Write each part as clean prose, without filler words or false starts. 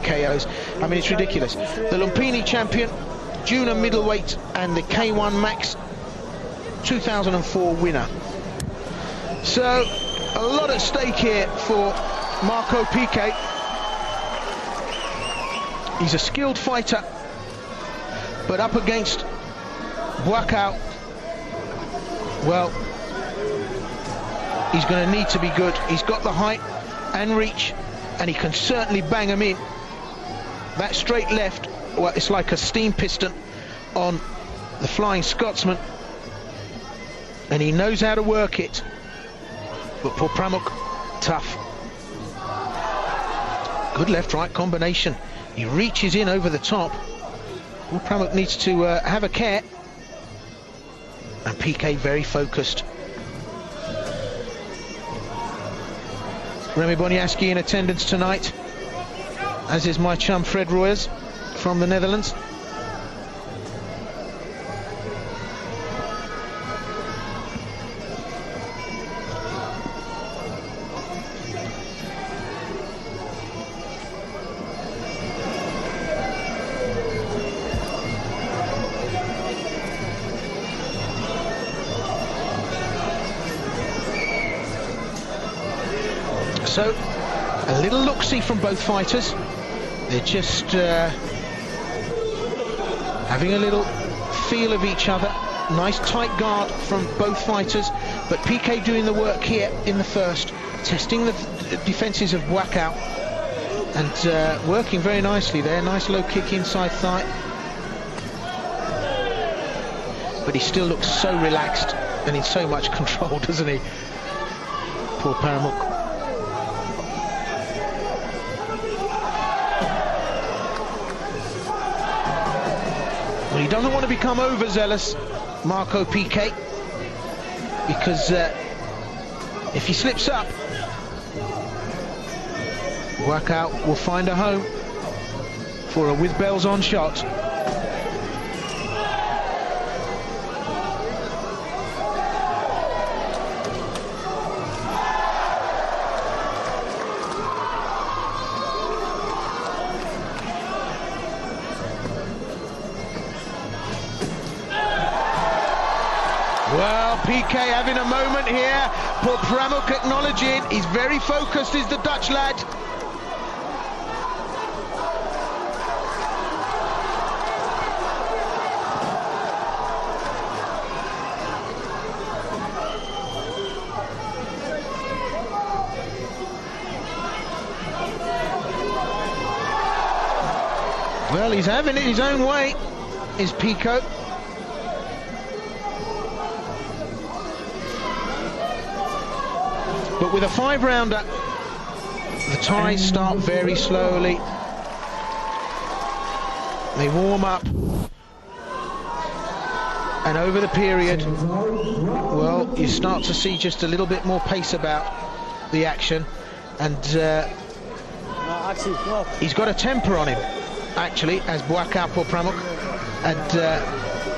KOs. I mean, it's ridiculous. The Lumpini champion, junior middleweight, and the K1 Max 2004 winner. So, a lot at stake here for Marco Pike. He's a skilled fighter, but up against Buakau, well, he's going to need to be good. He's got the height and reach, and he can certainly bang him in. That straight left, well, it's like a steam piston on the Flying Scotsman, and he knows how to work it. But poor Pramuk, tough. Good left-right combination. He reaches in over the top. Poor Pramuk needs to have a care. And Pike very focused. Remy Boniaski in attendance tonight, as is my chum Fred Royers from the Netherlands. So, a little look-see from both fighters. They're just having a little feel of each other. Nice tight guard from both fighters, but Pike doing the work here in the first, testing the defences of Buakau, and working very nicely there. Nice low kick inside thigh. But he still looks so relaxed and in so much control, doesn't he? Poor Pramuk. Well, he doesn't want to become overzealous, Marco Pike, because if he slips up, Buakau will find a home for a with bells on shot. Well, Pike having a moment here. Poor Pramuk acknowledging. He's very focused, is the Dutch lad. Well, he's having it his own way, is Pico. But with a 5-rounder, the ties start very slowly. They warm up. And over the period, well, you start to see just a little bit more pace about the action. And he's got a temper on him, actually, as Buakau or Pramuk. And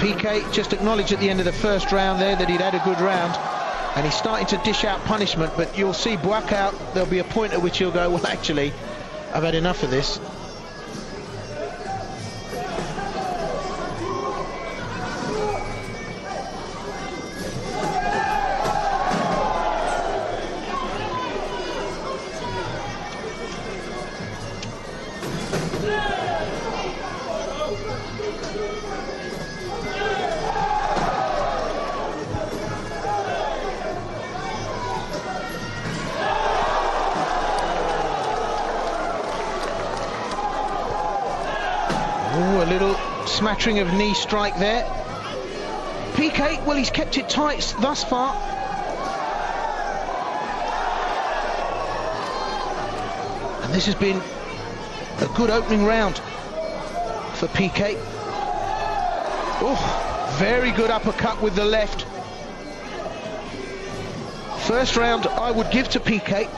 Pike just acknowledged at the end of the first round there that he'd had a good round. And he's starting to dish out punishment, but you'll see Buakau, there'll be a point at which he'll go, well, actually, I've had enough of this. Ooh, a little smattering of knee strike there. Pike, well, he's kept it tight thus far. And this has been a good opening round for Pike. Oh, very good uppercut with the left. First round I would give to Pike.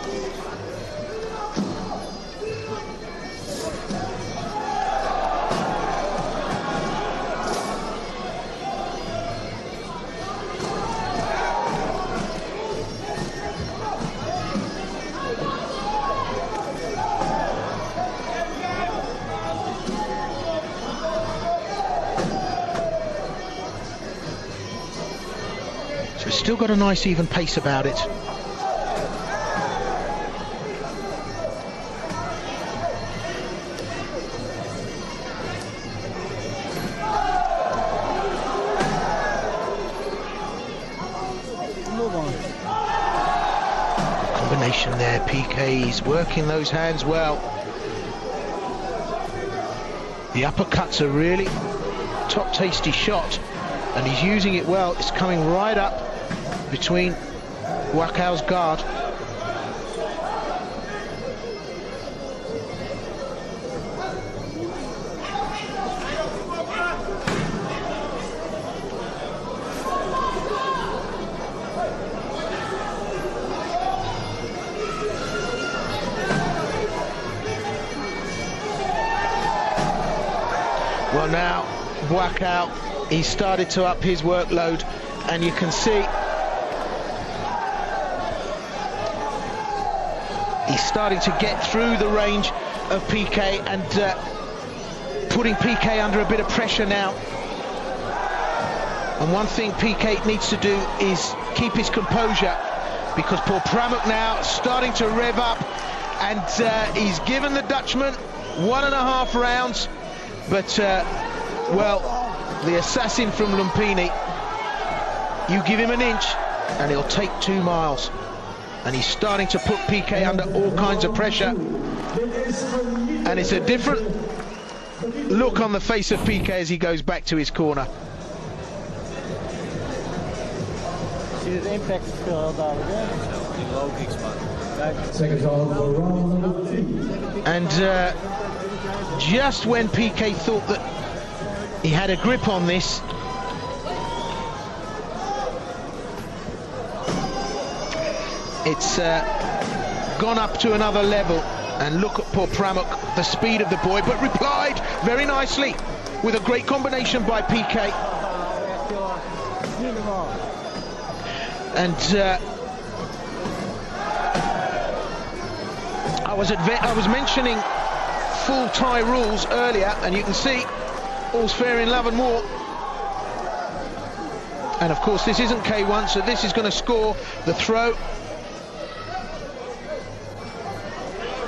still got a nice even pace about it. Combination there, Pike, he's working those hands well. The uppercut's a really top tasty shot, and he's using it well. It's coming right up between Buakau's guard. Well, now Buakau, he started to up his workload, and you can see he's starting to get through the range of Pike and putting Pike under a bit of pressure now. And one thing Pike needs to do is keep his composure, because Paul Pramuk now starting to rev up, and he's given the Dutchman 1.5 rounds. But, well, the assassin from Lumpini, you give him an inch and he'll take 2 miles. And he's starting to put Pike under all kinds of pressure. And it's a different look on the face of Pike as he goes back to his corner. And just when Pike thought that he had a grip on this, it's gone up to another level. And look at poor Pramuk, the speed of the boy, but replied very nicely with a great combination by Pike. And I was mentioning full Thai rules earlier, and you can see all's fair in love and war. And of course this isn't K1, so this is going to score the throw.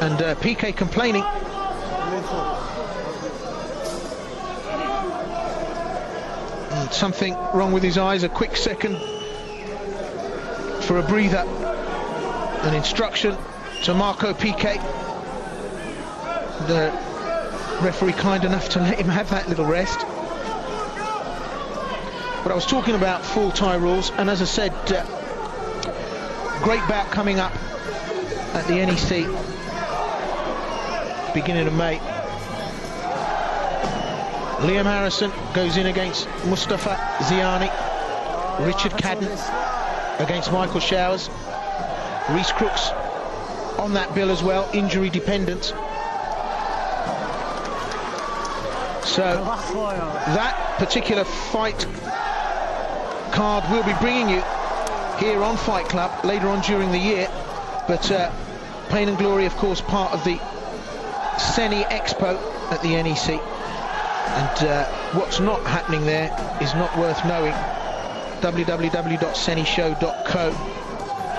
And Pike complaining. And something wrong with his eyes, a quick second for a breather. An instruction to Marco Pike. The referee kind enough to let him have that little rest. But I was talking about full Thai rules, and as I said, great bout coming up at the NEC beginning of May. Liam Harrison goes in against Mustafa Ziani. Richard Cadden against Michael Showers. Reece Crooks on that bill as well, injury dependent. So that particular fight card we'll be bringing you here on Fight Club later on during the year. But Pain and Glory, of course, part of the Seni Expo at the NEC. And what's not happening there is not worth knowing. www.senishow.co.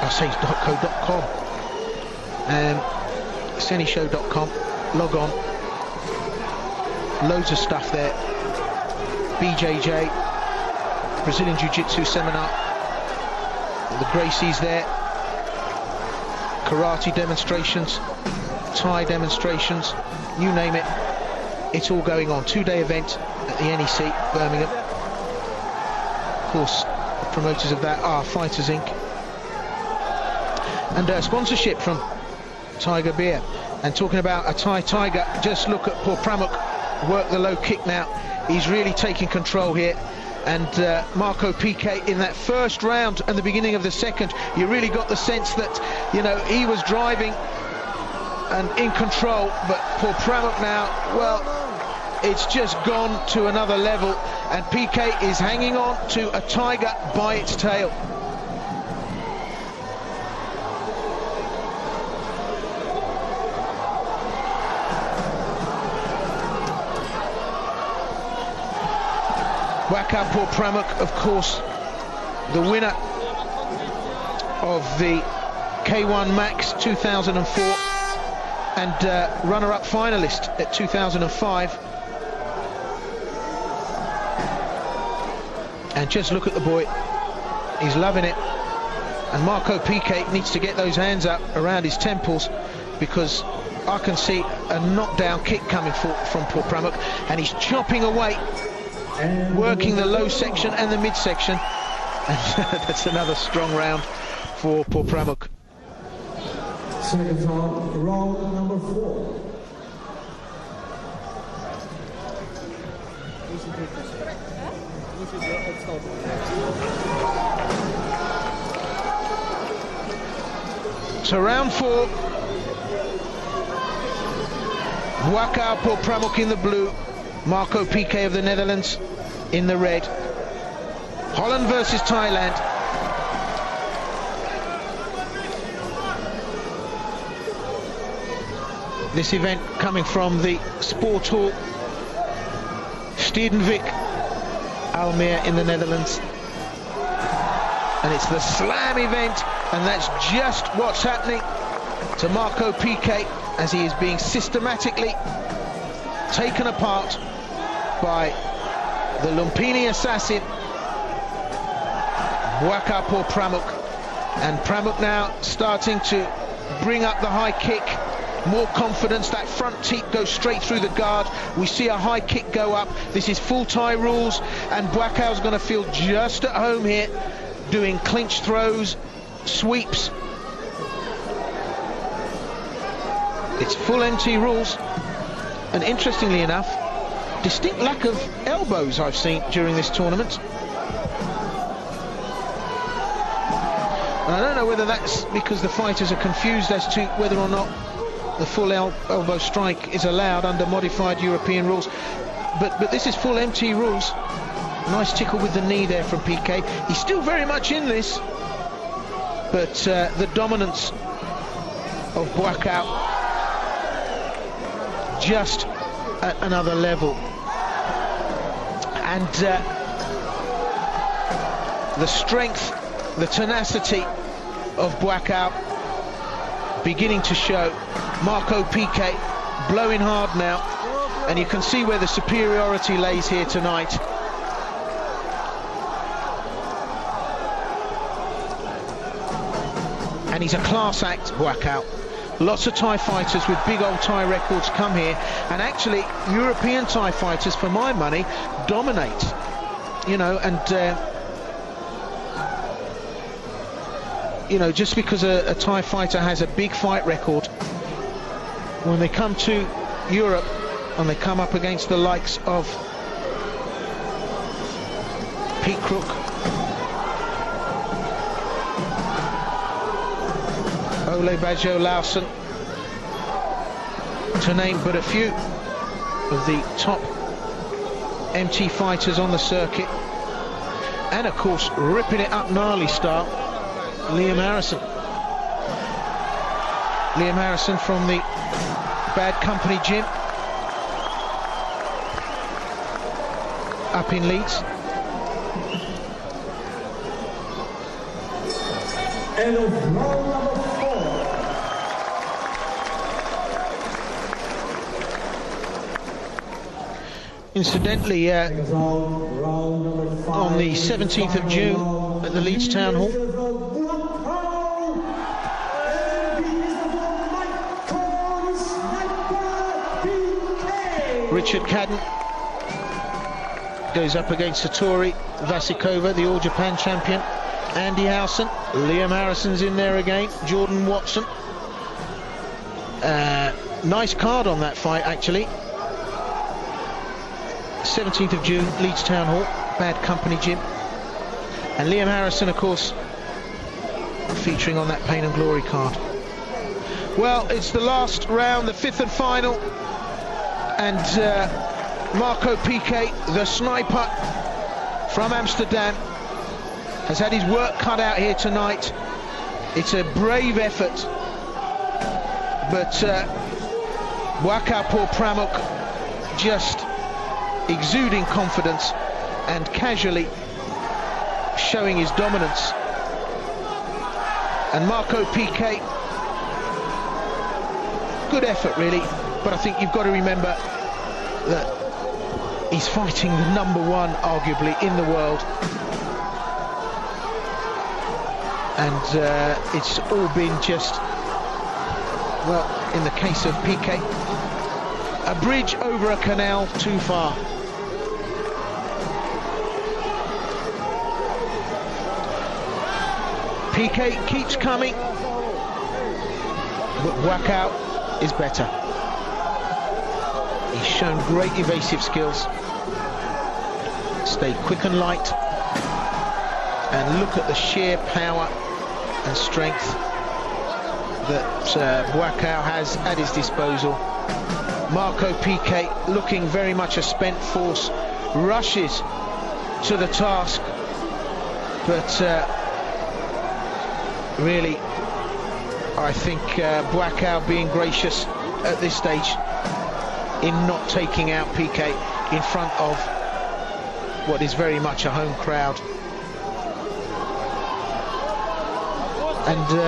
I'll say .co.com. Senishow.com. Log on. Loads of stuff there. BJJ, Brazilian Jiu-Jitsu seminar. The Gracies there. Karate demonstrations, Thai demonstrations, you name it. It's all going on. 2-day event at the NEC, Birmingham. Of course, the promoters of that are Fighters Inc. And sponsorship from Tiger Beer. And talking about a Thai tiger, just look at poor Pramuk work the low kick now. He's really taking control here. And Marco Pike in that first round and the beginning of the second, you really got the sense that, you know, he was driving and in control, but poor Pramuk now, well, it's just gone to another level, and Pike is hanging on to a tiger by its tail. Buakau, poor Pramuk, of course, the winner of the K1 Max 2004 and runner-up finalist at 2005. And just look at the boy, he's loving it. And Marco Picke needs to get those hands up around his temples, because I can see a knockdown kick coming from poor Pramuk, and he's chopping away, working the low section and the midsection. And that's another strong round for poor Pramuk. Second round number 4. So round 4, Buakau poor Pramuk in the blue, Marco Picke of the Netherlands in the red. Holland versus Thailand. This event coming from the Sport Hall, Stedenwijk, Almere in the Netherlands. And it's the slam event, and that's just what's happening to Marco Picke as he is being systematically taken apart by the Lumpini assassin, Buakau poor Pramuk. And Pramuk now starting to bring up the high kick, more confidence. That front teep goes straight through the guard. We see a high kick go up. This is full Thai rules, and Buakau's going to feel just at home here, doing clinch throws, sweeps. It's full MT rules, and interestingly enough, distinct lack of elbows I've seen during this tournament. And I don't know whether that's because the fighters are confused as to whether or not the full elbow strike is allowed under modified European rules. But this is full MT rules. Nice tickle with the knee there from Picke. He's still very much in this, but the dominance of Buakau just at another level. And the strength, the tenacity of Buakau beginning to show. Marco Picke blowing hard now, and you can see where the superiority lays here tonight. And he's a class act, Buakau. Lots of Thai fighters with big old Thai records come here, and actually European Thai fighters, for my money, dominate. You know, and you know, just because a Thai fighter has a big fight record, when they come to Europe and they come up against the likes of Pete Crook, Ole Bajo Lawson, to name but a few of the top MT fighters on the circuit, and of course ripping it up gnarly style, Liam Harrison. Liam Harrison from the Bad Company gym up in Leeds. And of round number 4. Incidentally, on the 17th of June at the Leeds Town Hall, Richard Cadden goes up against Satori Vasikova, the All-Japan champion. Andy Howson, Liam Harrison's in there again, Jordan Watson. Nice card on that fight, actually. 17th of June, Leeds Town Hall, Bad Company gym. And Liam Harrison, of course, featuring on that Pain and Glory card. Well, it's the last round, the 5th and final. And Marco Picke, the sniper from Amsterdam, has had his work cut out here tonight. It's a brave effort, but Buakau poor Pramuk just exuding confidence and casually showing his dominance And Marco Pike, good effort really, but I think you've got to remember that he's fighting the #1 arguably in the world, and it's all been just, well, in the case of Pike, a bridge over a canal too far. Pike keeps coming, but Buakau is better. He's shown great evasive skills, stayed quick and light, and look at the sheer power and strength that Buakau has at his disposal. Marco Pike, looking very much a spent force, rushes to the task, but really, I think Buakau being gracious at this stage in not taking out Pike in front of what is very much a home crowd. And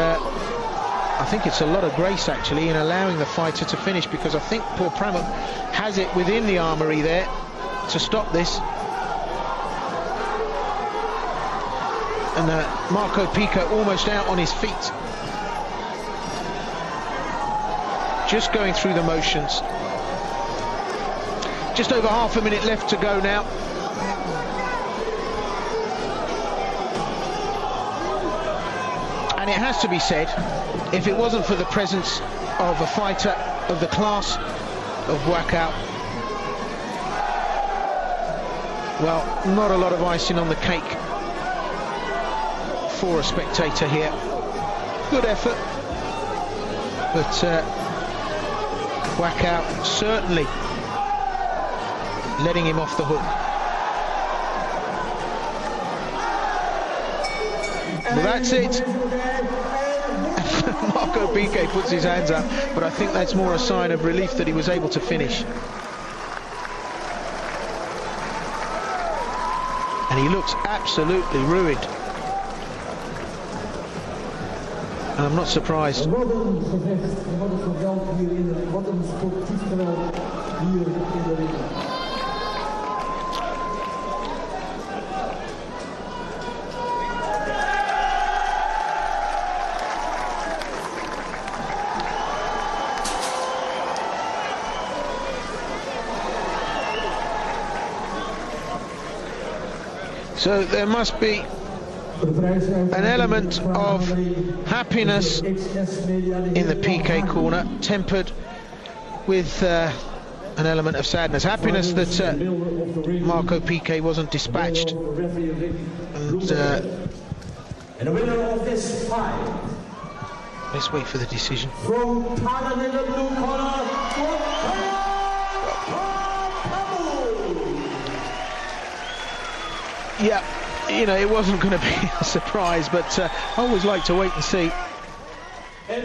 I think it's a lot of grace actually in allowing the fighter to finish, because I think poor Pramuk has it within the armoury there to stop this. And Marco Pike almost out on his feet, just going through the motions. Just over half a minute left to go now. And it has to be said, if it wasn't for the presence of a fighter of the class of Buakau, well, not a lot of icing on the cake for a spectator here. Good effort, but Buakau certainly letting him off the hook. Well, that's it. Marco Pike puts his hands up, but I think that's more a sign of relief that he was able to finish. And he looks absolutely ruined. And I'm not surprised. So there must be an element of happiness in the Pike corner, tempered with an element of sadness. Happiness that Marco Pike wasn't dispatched. And the winner of this fight, let's wait for the decision. from Thailand in the blue corner, yeah, you know, it wasn't going to be a surprise, but I always like to wait and see. and